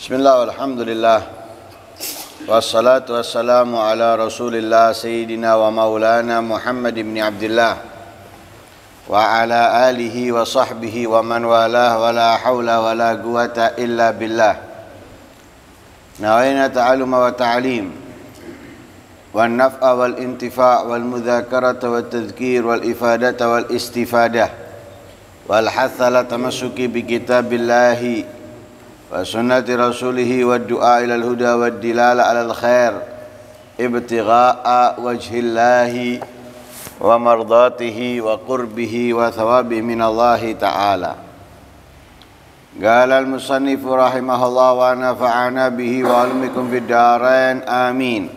Bismillah, alhamdulillah, wassalatu wassalamu ala rasulillah sayyidina wa maulana Muhammad ibn Abdullah wa ala alihi wa sahbihi wa man walah wa la hawla wa la quwata illa billah. Nawayna ta'aluma wa ta'alim wal naf'a wal intifa' wal mudhakarata wal tadhkir wal ifadata wal istifadah wal hatha la tamassuki bi kitabillahi wa sunnati rasulihi wa du'a ilal huda wa dilala alal khair ibtigha'a wajhillahi wa mardatihi wa qurbihi wa thawabihi minallahi ta'ala. Qala al-musannifu rahimahullah wa nafa'ana bihi wa alumikum fid darain amin.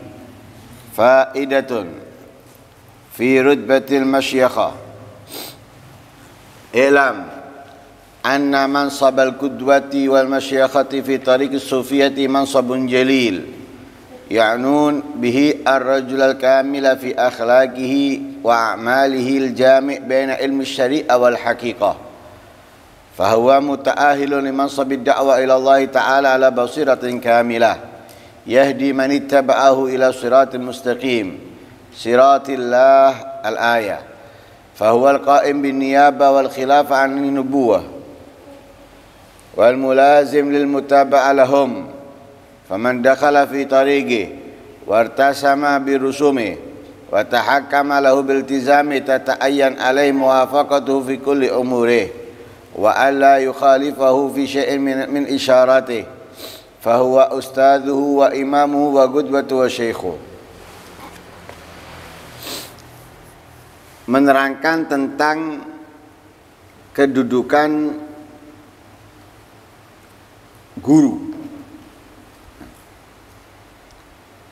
Fa'idatun fi rutbatil masyakhah ilam anna mansabal qudwati wal masyakhati fi tariq as-sufiyati mansabun jalil ya'nun bihi ar-rajul al-kamila fi akhlaqihi wa a'malihi al-jami' baina ilmi asy-syari'ah wal haqiqah fahuwa muta'ahilun limansab ad-da'wa ila Allah ta'ala ala basiratin kamilah yahdi man ittaba'ahu ila siratil mustaqim siratillah al-ayah fahuwa al-qa'im bin niyaba wal khilafa 'an nubuwah wal mulazim lil mutaba'a lahum faman dakhala fi tariqi wartasama bi rusumi wa tahakkama lahu bil iltizami tata'ayyan alayhi muwafaqatuhu fi kulli umurihi wa alla yukhalifahu fi syai'in min isyaratihi fahuwa ustadhuhu wa imamuhu wa qudwatuhu wa syaikhuhu. Menerangkan tentang kedudukan guru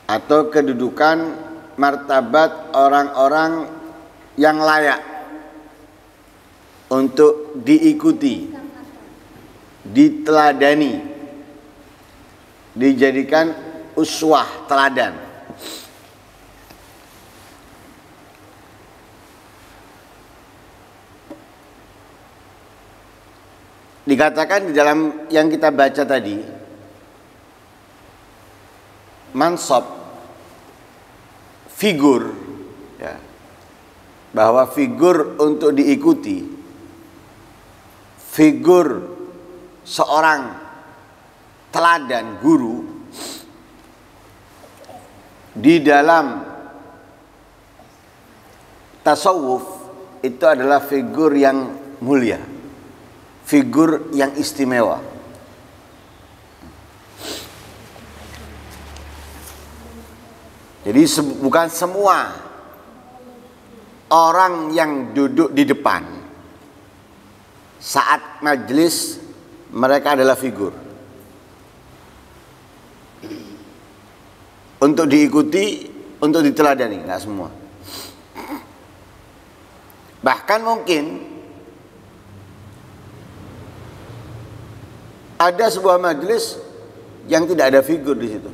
atau kedudukan martabat orang-orang yang layak untuk diikuti, diteladani, dijadikan uswah teladan. Dikatakan di dalam yang kita baca tadi, mansab, figur, ya, bahwa figur untuk diikuti, figur seorang teladan guru di dalam tasawuf itu adalah figur yang mulia, figur yang istimewa. Jadi bukan semua orang yang duduk di depan saat majelis mereka adalah figur untuk diikuti, untuk diteladani, nggak semua. Bahkan mungkin ada sebuah majelis yang tidak ada figur di situ.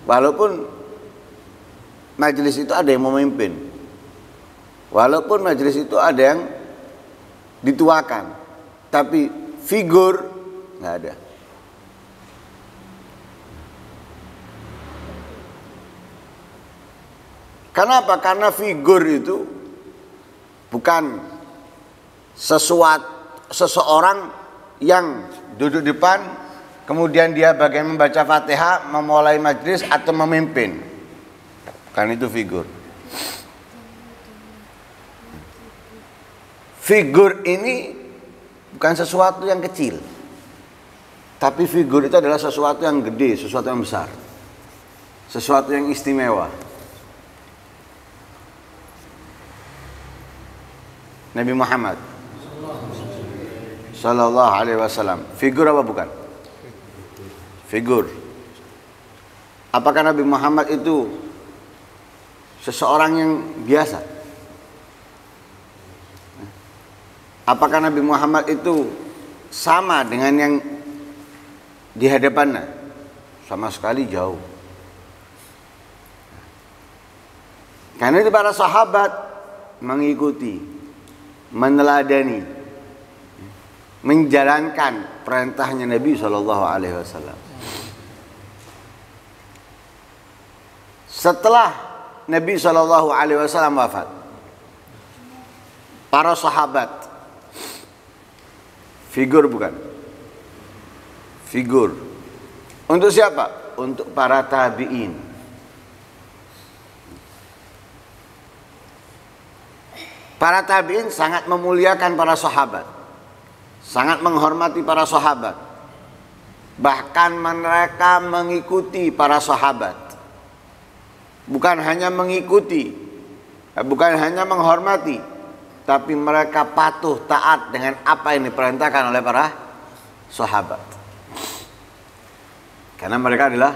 Walaupun majelis itu ada yang memimpin, walaupun majelis itu ada yang dituakan, tapi figur nggak ada. Kenapa? Karena figur itu bukan seseorang yang duduk depan, kemudian dia bagaimana membaca Fatihah, memulai majelis atau memimpin. Kan itu figur. Figur ini bukan sesuatu yang kecil, tapi figur itu adalah sesuatu yang gede, sesuatu yang besar, sesuatu yang istimewa. Nabi Muhammad Sallallahu alaihi wasallam, figur apa bukan? Figur. Apakah Nabi Muhammad itu seseorang yang biasa? Apakah Nabi Muhammad itu sama dengan yang di hadapannya? Sama sekali jauh. Karena itu para sahabat mengikuti, meneladani menjalankan perintahnya Nabi SAW. Setelah Nabi SAW wafat, para sahabat, figur bukan? Figur. Untuk siapa? Untuk para tabi'in. Para tabi'in sangat memuliakan para sahabat, sangat menghormati para sahabat. Bahkan mereka mengikuti para sahabat. Bukan hanya mengikuti, bukan hanya menghormati, tapi mereka patuh taat dengan apa yang diperintahkan oleh para sahabat. Karena mereka adalah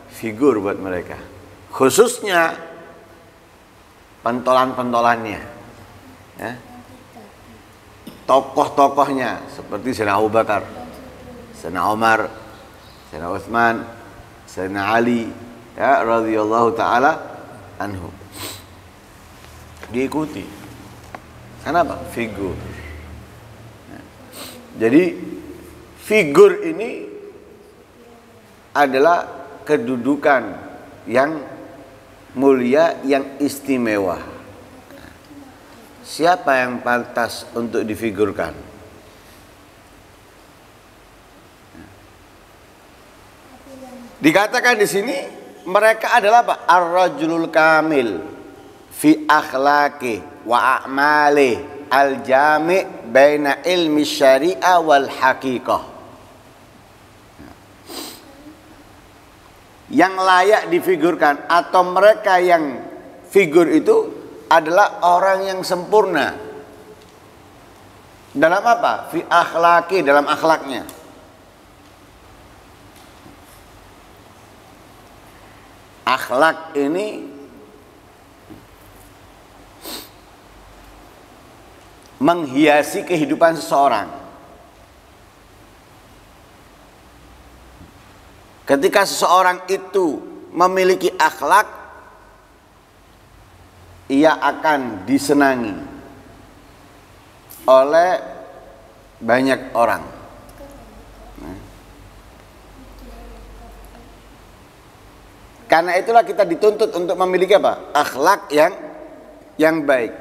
figur buat mereka. Khususnya pentolan-pentolannya, ya. Tokoh-tokohnya seperti Sayyidina Abu Bakar, Sayyidina Umar, Sayyidina Utsman, Sayyidina Ali, ya, radhiyallahu ta'ala anhu. Diikuti. Kenapa? Figur. Jadi figur ini adalah kedudukan yang mulia, yang istimewa. Siapa yang pantas untuk difigurkan? Dikatakan di sini mereka adalah apa? Ar-rajulul kamil fi akhlaqi wa a'mali al-jami' baina ilmi syariah wal haqiqah. Yang layak difigurkan atau mereka yang figur itu adalah orang yang sempurna. Dalam apa? Fi akhlaqi, dalam akhlaknya. Akhlak ini menghiasi kehidupan seseorang. Ketika seseorang itu memiliki akhlak, ia akan disenangi oleh banyak orang. Karena itulah kita dituntut untuk memiliki apa? Akhlak yang baik.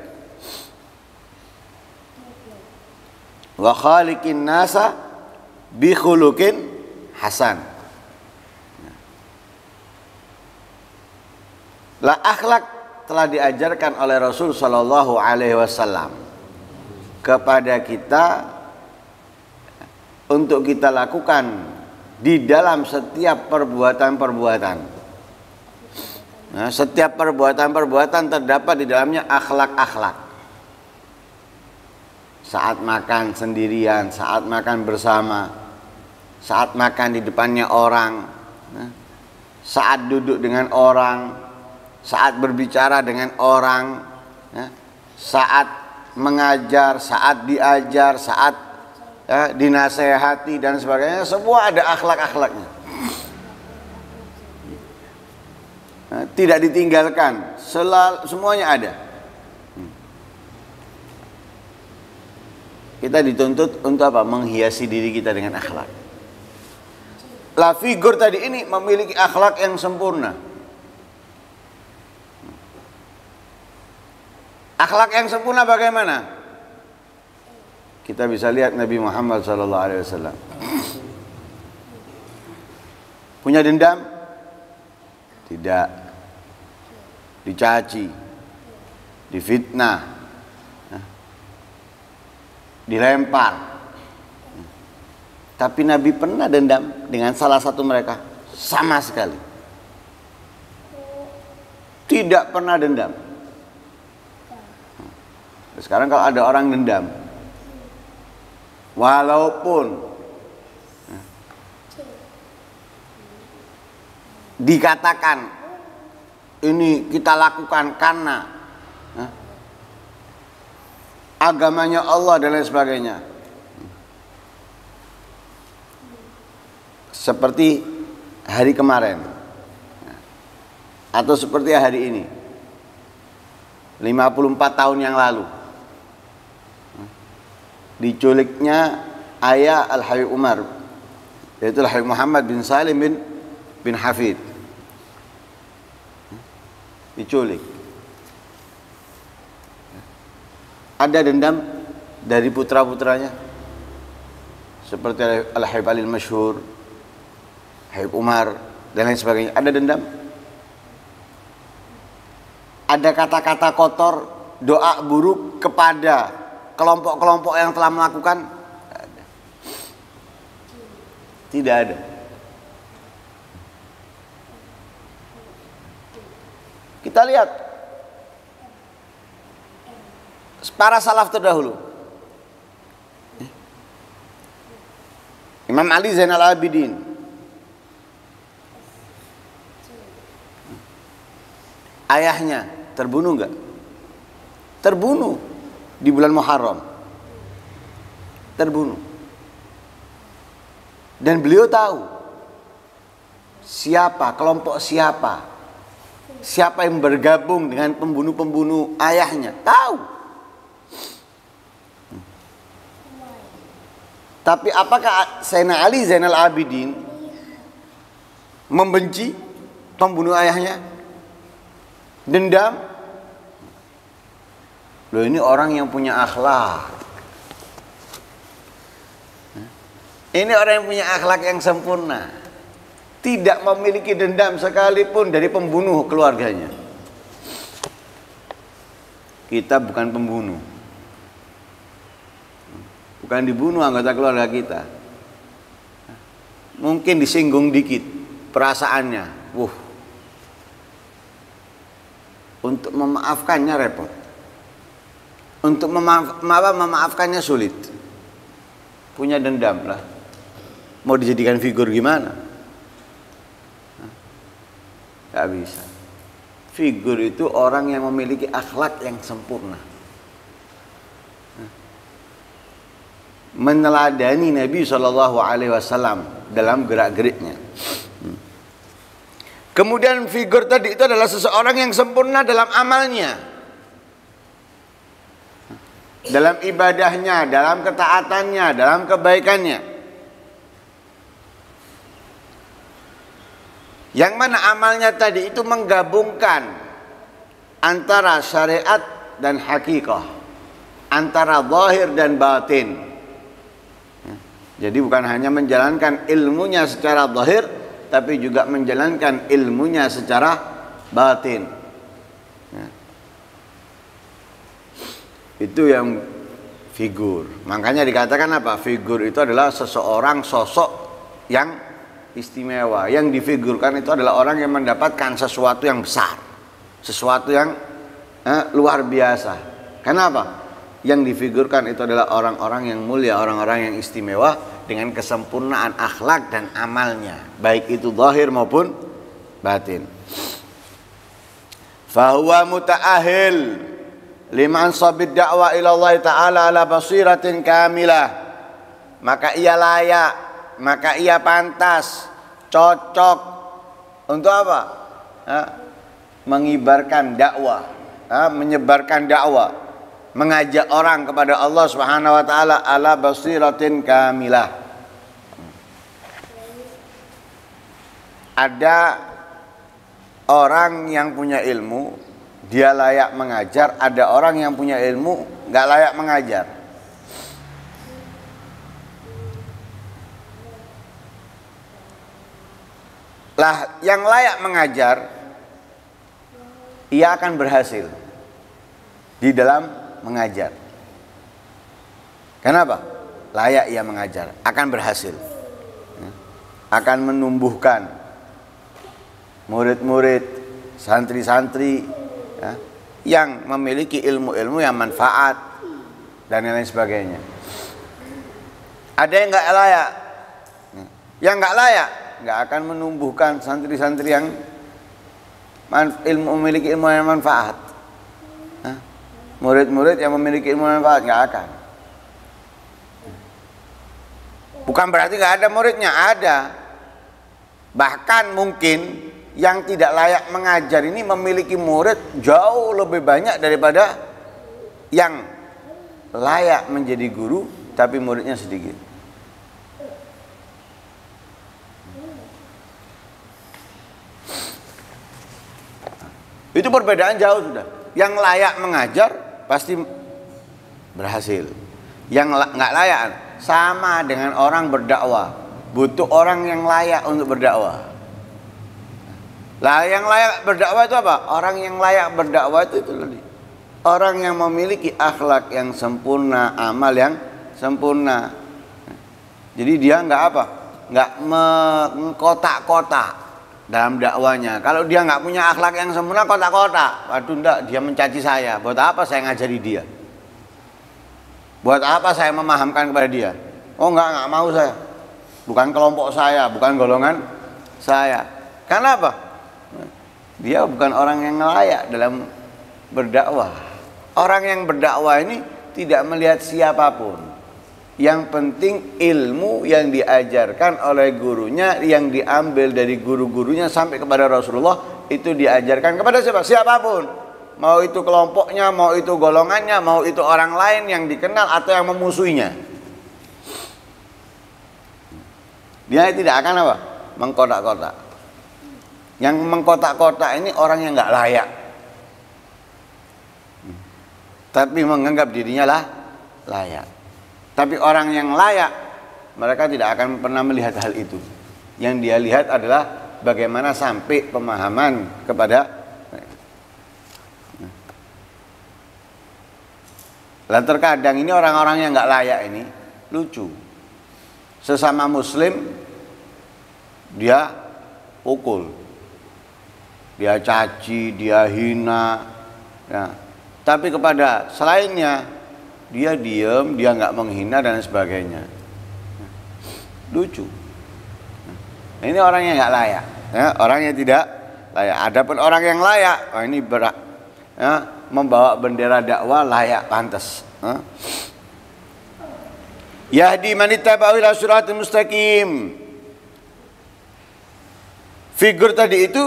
Wa khaliqin nasa bi khuluqin hasan. Lah akhlak telah diajarkan oleh Rasul sallallahu alaihi wasallam kepada kita untuk kita lakukan di dalam setiap perbuatan-perbuatan. Nah, setiap perbuatan-perbuatan terdapat di dalamnya akhlak-akhlak. Saat makan sendirian, saat makan bersama, saat makan di depannya orang, saat duduk dengan orang, saat berbicara dengan orang, saat mengajar, saat diajar, saat dinasehati dan sebagainya, semua ada akhlak-akhlaknya. Tidak ditinggalkan, semuanya ada. Kita dituntut untuk apa? Menghiasi diri kita dengan akhlak. Lah figur tadi ini memiliki akhlak yang sempurna. Akhlak yang sempurna bagaimana? Kita bisa lihat Nabi Muhammad SAW. Punya dendam? Tidak. Dicaci, difitnah, dilempar. Tapi Nabi pernah dendam dengan salah satu mereka? Sama sekali. Tidak pernah dendam. Sekarang kalau ada orang dendam, walaupun dikatakan ini kita lakukan karena agamanya Allah dan lain sebagainya, seperti hari kemarin atau seperti hari ini 54 tahun yang lalu, diculiknya ayah Al-Habib Umar, yaitu Al-Habib Muhammad bin Salim bin Hafid, diculik. Ada dendam dari putra-putranya seperti Al-Habib Ali Masyhur, Habib Umar dan lain sebagainya. Ada dendam. Ada kata-kata kotor, doa buruk kepada kelompok-kelompok yang telah melakukan. Tidak ada. Kita lihat para salaf terdahulu. Imam Ali Zainal Abidin, ayahnya terbunuh enggak? Terbunuh di bulan Muharram. Terbunuh. Dan beliau tahu siapa, kelompok siapa, siapa yang bergabung dengan pembunuh-pembunuh ayahnya. Tahu. Tapi apakah Sayyidina Ali Zainal Abidin membenci pembunuh ayahnya? Dendam? Loh, ini orang yang punya akhlak. Ini orang yang punya akhlak yang sempurna. Tidak memiliki dendam sekalipun dari pembunuh keluarganya. Kita bukan pembunuh. Bukan dibunuh anggota keluarga kita. Mungkin disinggung dikit perasaannya. Untuk memaafkannya repot. Untuk memaafkannya sulit. Punya dendam lah. Mau dijadikan figur gimana? Gak bisa. Figur itu orang yang memiliki akhlak yang sempurna. Meneladani Nabi SAW dalam gerak-geriknya. Kemudian figur tadi itu adalah seseorang yang sempurna dalam amalnya, dalam ibadahnya, dalam ketaatannya, dalam kebaikannya. Yang mana amalnya tadi itu menggabungkan antara syariat dan hakikah, antara zahir dan batin. Jadi bukan hanya menjalankan ilmunya secara zahir, tapi juga menjalankan ilmunya secara batin. Itu yang figur. Makanya dikatakan apa? Figur itu adalah seseorang, sosok yang istimewa. Yang difigurkan itu adalah orang yang mendapatkan sesuatu yang besar, sesuatu yang luar biasa. Kenapa? Yang difigurkan itu adalah orang-orang yang mulia, orang-orang yang istimewa dengan kesempurnaan akhlak dan amalnya, baik itu zahir maupun batin. Fahuwa muta'ahil liman sabid da'wa ila Allah Ta'ala ala basiratin kamilah. Maka ia layak, maka ia pantas, cocok untuk apa? Mengibarkan dakwah, menyebarkan dakwah, mengajak orang kepada Allah Subhanahu wa taala ala basiratin kamilah. Ada orang yang punya ilmu, dia layak mengajar. Ada orang yang punya ilmu, nggak layak mengajar. Lah, yang layak mengajar, ia akan berhasil di dalam mengajar. Kenapa? Layak ia mengajar, akan berhasil, akan menumbuhkan murid-murid, santri-santri yang memiliki ilmu-ilmu yang manfaat dan lain sebagainya. Ada yang nggak layak, yang nggak layak nggak akan menumbuhkan santri-santri yang memiliki ilmu yang manfaat. Murid-murid yang memiliki ilmu yang manfaat nggak akan. Bukan berarti nggak ada muridnya, ada. Bahkan mungkin yang tidak layak mengajar ini memiliki murid jauh lebih banyak daripada yang layak menjadi guru tapi muridnya sedikit. Itu perbedaan jauh sudah. Yang layak mengajar pasti berhasil. Yang nggak layak sama dengan orang berdakwah. Butuh orang yang layak untuk berdakwah. Lah yang layak berdakwah itu apa? Orang yang layak berdakwah itu tadi. Orang yang memiliki akhlak yang sempurna, amal yang sempurna. Jadi dia nggak apa? Nggak mengkotak-kotak dalam dakwanya. Kalau dia nggak punya akhlak yang sempurna, kotak-kotak. Waduh, enggak, dia mencaci saya. Buat apa saya ngajari dia? Buat apa saya memahamkan kepada dia? Oh nggak mau saya. Bukan kelompok saya, bukan golongan saya. Karena apa? Dia bukan orang yang layak dalam berdakwah. Orang yang berdakwah ini tidak melihat siapapun. Yang penting ilmu yang diajarkan oleh gurunya, yang diambil dari guru-gurunya sampai kepada Rasulullah, itu diajarkan kepada siapa? Siapapun. Mau itu kelompoknya, mau itu golongannya, mau itu orang lain yang dikenal atau yang memusuhinya. Dia tidak akan apa? Mengkotak-kotak. Yang mengkotak-kotak ini orang yang nggak layak, tapi menganggap dirinya lah layak. Tapi orang yang layak, mereka tidak akan pernah melihat hal itu. Yang dia lihat adalah bagaimana sampai pemahaman kepada. Lah terkadang ini orang-orang yang nggak layak ini lucu. Sesama Muslim dia pukul, dia caci, dia hina. Ya. Tapi kepada selainnya dia diam, dia nggak menghina dan sebagainya. Lucu. Ini orang yang nggak layak, ya, orang yang tidak layak. Adapun orang yang layak, oh ini berat, ya, membawa bendera dakwah layak, pantas. Yahdi man ittaba'ahu ila siratal mustaqim. Figur tadi itu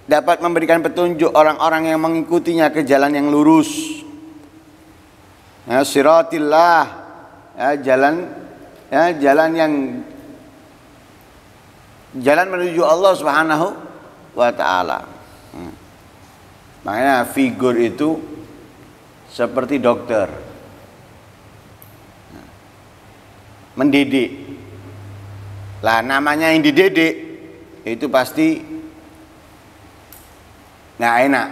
dapat memberikan petunjuk orang-orang yang mengikutinya ke jalan yang lurus. Ya, siratillah, ya, jalan menuju Allah Subhanahu wa taala. Makanya figur itu seperti dokter. Mendidik. Lah namanya yang dididik itu pasti nggak enak.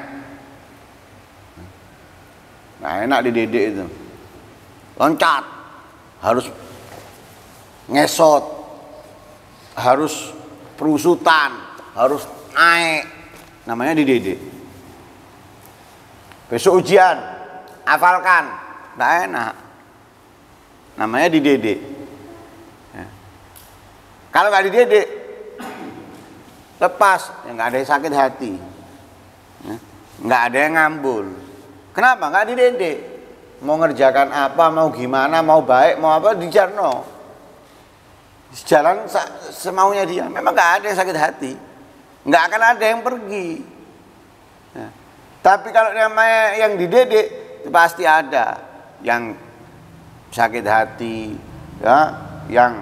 Nggak enak dididik itu. Loncat, harus ngesot, harus perusutan, harus naik. Namanya dididik. Besok ujian, hafalkan, nggak enak. Namanya dididik. Ya. Kalau nggak dididik, lepas, ya nggak ada yang sakit hati, ya. Nggak ada yang ngambul. Kenapa? Nggak dididik. Mau ngerjakan apa, mau gimana, mau baik, mau apa, dijarno. Jalan semaunya dia. Memang nggak ada yang sakit hati, nggak akan ada yang pergi. Ya. Tapi kalau namanya yang dididik, itu pasti ada yang sakit hati, ya, yang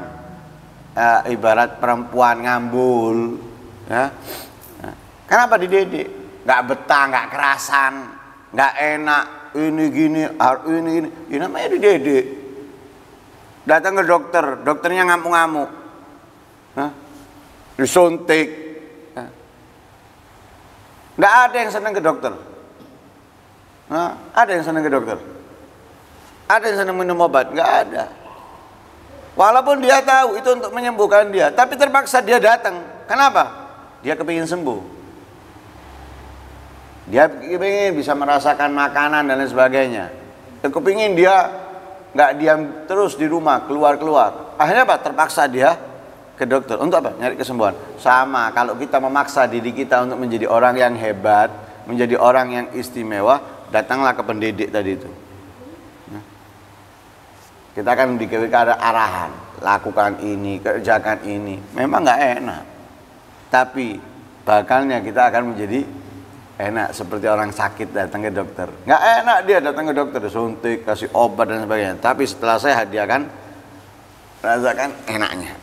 ibarat perempuan ngambul, ya. Nah, kenapa dididik? Nggak betah, nggak kerasan, nggak enak, ini gini, ini, ya namanya dididik. Datang ke dokter, dokternya ngamuk-ngamuk, disuntik, ya. Nggak ada yang senang ke dokter. Ada yang senang ke dokter? Ada yang senang minum obat? Nggak ada. Walaupun dia tahu itu untuk menyembuhkan dia, tapi terpaksa dia datang. Kenapa? Dia kepingin sembuh. Dia kepingin bisa merasakan makanan dan lain sebagainya. Dia kepingin dia nggak diam terus di rumah, keluar-keluar. Akhirnya apa? Terpaksa dia ke dokter. Untuk apa? Nyari kesembuhan. Sama kalau kita memaksa diri kita untuk menjadi orang yang hebat, menjadi orang yang istimewa, datanglah ke pendidik tadi itu. Kita akan diberikan arahan, lakukan ini, kerjakan ini. Memang nggak enak, tapi bakalnya kita akan menjadi enak seperti orang sakit datang ke dokter. Nggak enak dia datang ke dokter, suntik, kasih obat dan sebagainya. Tapi setelah sehat dia akan rasakan enaknya.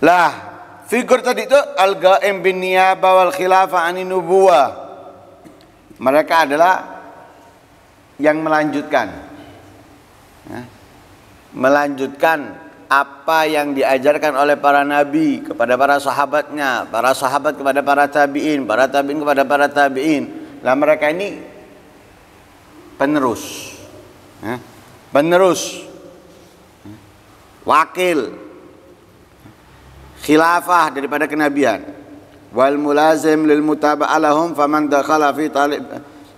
Lah figur tadi itu al-ghaim bin niyaba wal khilafah anin nubuwah. Mereka adalah yang melanjutkan, melanjutkan apa yang diajarkan oleh para nabi kepada para sahabatnya, para sahabat kepada para tabi'in kepada para tabi'in. Lah mereka ini penerus, penerus, wakil, khilafah daripada kenabian. Wal mulazim lil mutaba'ah lahum faman dakhala fi talib.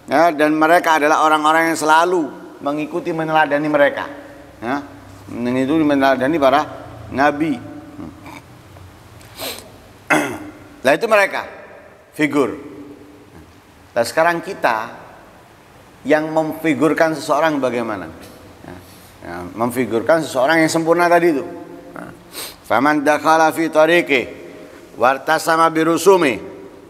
Dan mereka adalah orang-orang yang selalu mengikuti meneladani mereka. Itu meneladani para nabi. Nah itu mereka figur. Nah sekarang kita yang memfigurkan seseorang bagaimana? Memfigurkan seseorang yang sempurna tadi itu. Faman dakhala fi tariqi wartasama birusumi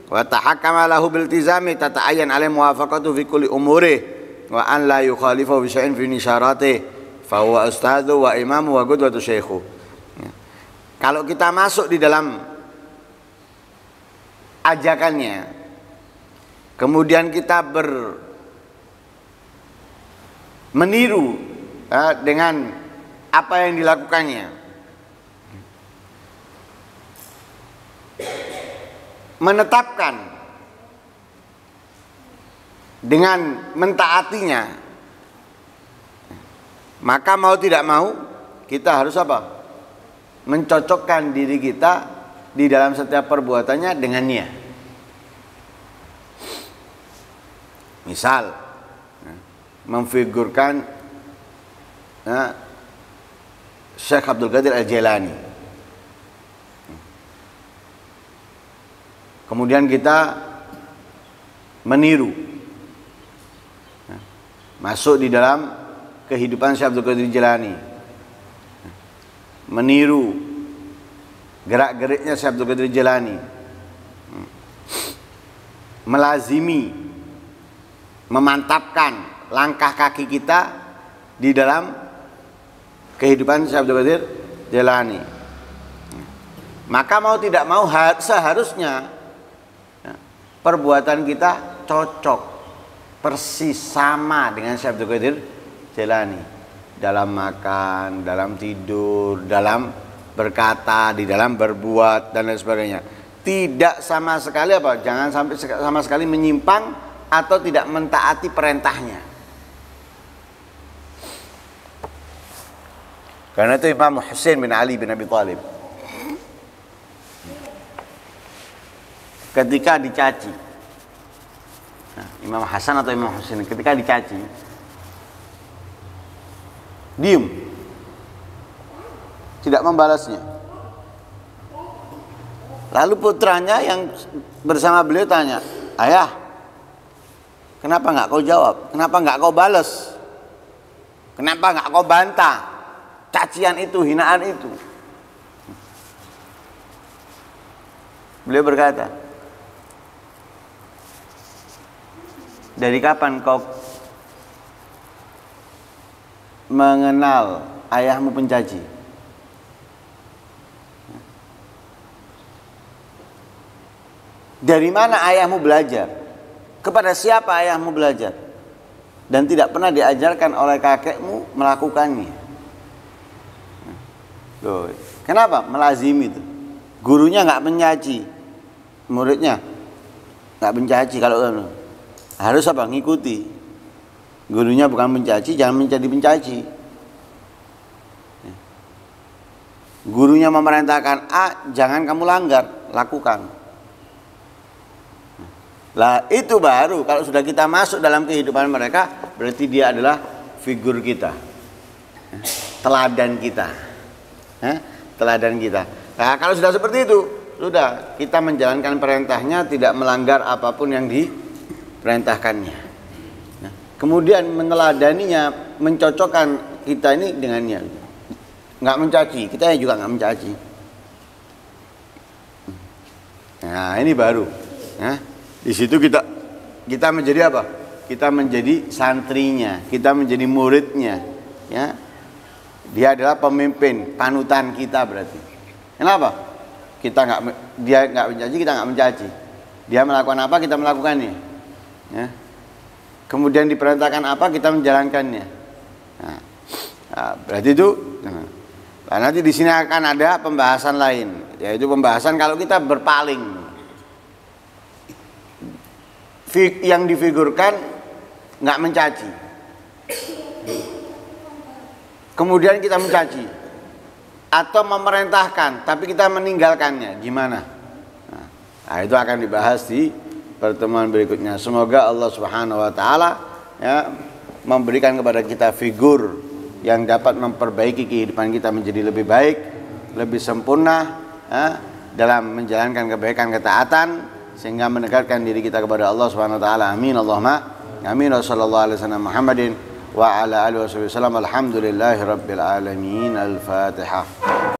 wa tahakkama lahu biltizami tata'ayyan alaihi muwafaqatu fi kulli umuri wa an la yukhalifu bi syai'in fi nisharati fahuwa ustadzu wa imamu wa qudwatu syaikhu. Kalau kita masuk di dalam ajakannya, kemudian kita meniru dengan apa yang dilakukannya, menetapkan dengan mentaatinya, maka mau tidak mau kita harus apa? Mencocokkan diri kita di dalam setiap perbuatannya dengannya. Misal memfigurkan Syekh Abdul Qadir Al-Jailani. Kemudian kita meniru, masuk di dalam kehidupan Syekh Abdul Qadir Jilani, meniru gerak-geriknya Syekh Abdul Qadir Jilani, melazimi, memantapkan langkah kaki kita di dalam kehidupan Syekh Abdul Qadir Jilani. Maka mau tidak mau seharusnya perbuatan kita cocok, persis sama dengan Syekh Abdul Qadir Jilani, dalam makan, dalam tidur, dalam berkata, di dalam berbuat dan lain sebagainya. Tidak sama sekali jangan sampai sama sekali menyimpang atau tidak mentaati perintahnya. Karena itu Imam Husain bin Ali bin Abi Thalib ketika dicaci, Imam Hasan atau Imam Husain ketika dicaci, diam, tidak membalasnya. Lalu putranya yang bersama beliau tanya, ayah, kenapa nggak kau jawab? Kenapa nggak kau balas? Kenapa nggak kau bantah cacian itu, hinaan itu? Beliau berkata, dari kapan kau mengenal ayahmu pencaci? Dari mana ayahmu belajar? Kepada siapa ayahmu belajar? Dan tidak pernah diajarkan oleh kakekmu melakukannya. Loh, kenapa? Melazimi itu. Gurunya nggak mencaci, muridnya nggak mencaci. Kalau harus ngikuti. Gurunya bukan mencaci, jangan menjadi pencaci. Gurunya memerintahkan A, jangan kamu langgar, lakukan. Lah itu baru kalau sudah kita masuk dalam kehidupan mereka, berarti dia adalah figur kita, teladan kita, teladan kita. Nah kalau sudah seperti itu, sudah kita menjalankan perintahnya, tidak melanggar apapun yang diperintahkannya. Kemudian meneladaninya, mencocokkan kita ini dengannya, nggak mencaci, kita juga nggak mencaci. Nah ini baru, di situ kita menjadi apa? Kita menjadi santrinya, kita menjadi muridnya, ya. Dia adalah pemimpin, panutan kita berarti. Kenapa? dia nggak mencaci, kita nggak mencaci. Dia melakukan apa, kita melakukannya. Ya. Kemudian diperintahkan apa, kita menjalankannya. Nah, berarti itu. Nah, nanti di sini akan ada pembahasan lain, yaitu pembahasan kalau kita berpaling. Yang difigurkan nggak mencaci. Kemudian kita mencaci atau memerintahkan, tapi kita meninggalkannya, gimana? Nah, itu akan dibahas di pertemuan berikutnya. Semoga Allah Subhanahu wa taala ya memberikan kepada kita figur yang dapat memperbaiki kehidupan kita menjadi lebih baik, lebih sempurna ya, dalam menjalankan kebaikan ketaatan sehingga mendekatkan diri kita kepada Allah Subhanahu wa taala. Amin Allahumma amin. Wassallallahu alaihi wasallam Muhammadin wa ala alihi wasallam. Alhamdulillahirabbil alamin. Al-Fatihah.